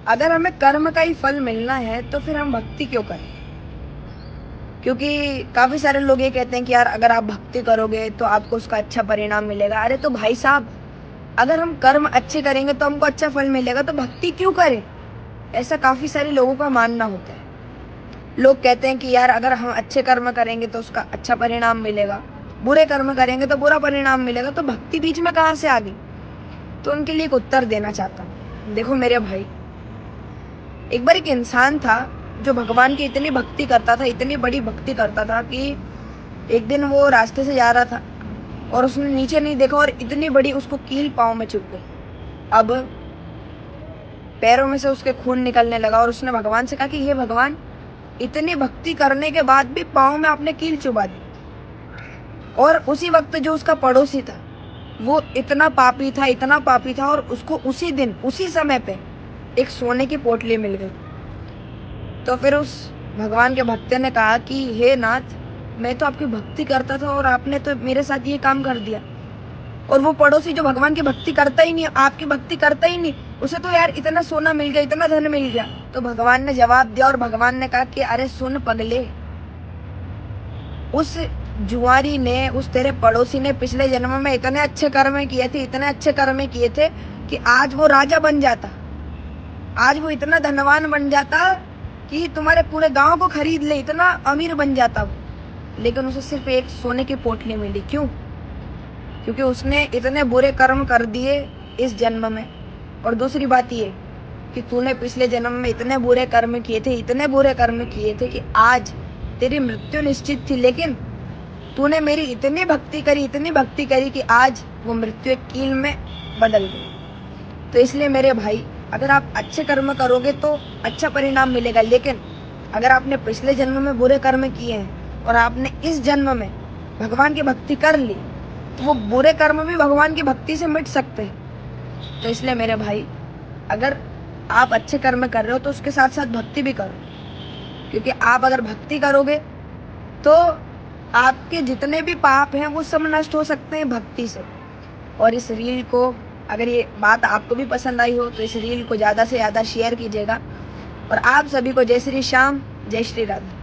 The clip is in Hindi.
अगर हमें कर्म का ही फल मिलना है तो फिर हम भक्ति क्यों करें? क्योंकि काफी सारे लोग ये कहते हैं कि यार अगर आप भक्ति करोगे तो आपको उसका अच्छा परिणाम मिलेगा। अरे तो भाई साहब, अगर हम कर्म अच्छे करेंगे तो हमको अच्छा फल मिलेगा, तो भक्ति क्यों करें? ऐसा काफी सारे लोगों का मानना होता है। लोग कहते हैं कि यार अगर हम अच्छे कर्म करेंगे तो उसका अच्छा परिणाम मिलेगा, बुरे कर्म करेंगे तो बुरा परिणाम मिलेगा, तो भक्ति बीच में कहाँ से आ गई? तो उनके लिए एक उत्तर देना चाहता हूँ। देखो मेरे भाई, एक बार एक इंसान था जो भगवान की इतनी भक्ति करता था, इतनी बड़ी भक्ति करता था कि एक दिन वो रास्ते से जा रहा था और उसने नीचे नहीं देखा और इतनी बड़ी उसको कील पाँव में चुभ गई। अब पैरों में से उसके खून निकलने लगा और उसने भगवान से कहा कि हे भगवान, इतनी भक्ति करने के बाद भी पाँव में आपने कील चुभा दी। और उसी वक्त जो उसका पड़ोसी था वो इतना पापी था, इतना पापी था, और उसको उसी दिन उसी समय पे एक सोने की पोटली मिल गई। तो फिर उस भगवान के भक्त ने कहा कि हे नाथ, मैं तो आपकी भक्ति करता था और आपने तो मेरे साथ ये काम कर दिया। और वो पड़ोसी जो भगवान की भक्ति करता ही नहीं, आपकी भक्ति करता ही नहीं, उसे तो यार इतना सोना मिल गया, इतना धन मिल गया। तो भगवान ने जवाब दिया और भगवान ने कहा कि अरे सुन पगले, उस जुआरी ने, उस तेरे पड़ोसी ने पिछले जन्म में इतने अच्छे कर्म किए थे, इतने अच्छे कर्म किए थे कि आज वो राजा बन जाता, आज वो इतना धनवान बन जाता कि तुम्हारे पूरे गांव को खरीद ले, इतना अमीर बन जाता वो। लेकिन उसे सिर्फ एक सोने की पोटली मिली। क्यों? क्योंकि उसने इतने बुरे कर्म कर दिए इस जन्म में। और दूसरी बात ये कि तूने पिछले जन्म में इतने बुरे कर्म किए थे, इतने बुरे कर्म किए थे कि आज तेरी मृत्यु निश्चित थी, लेकिन तूने मेरी इतनी भक्ति करी, इतनी भक्ति करी कि आज वो मृत्यु एक कील में बदल गई। तो इसलिए मेरे भाई, अगर आप अच्छे कर्म करोगे तो अच्छा परिणाम मिलेगा, लेकिन अगर आपने पिछले जन्म में बुरे कर्म किए हैं और आपने इस जन्म में भगवान की भक्ति कर ली, तो वो बुरे कर्म भी भगवान की भक्ति से मिट सकते हैं। तो इसलिए मेरे भाई, अगर आप अच्छे कर्म कर रहे हो तो उसके साथ साथ भक्ति भी करो, क्योंकि आप अगर भक्ति करोगे तो आपके जितने भी पाप हैं वो सब नष्ट हो सकते हैं भक्ति से। और इस रील को, अगर ये बात आपको भी पसंद आई हो तो इस रील को ज़्यादा से ज़्यादा शेयर कीजिएगा। और आप सभी को जय श्री श्याम, जय श्री राधे।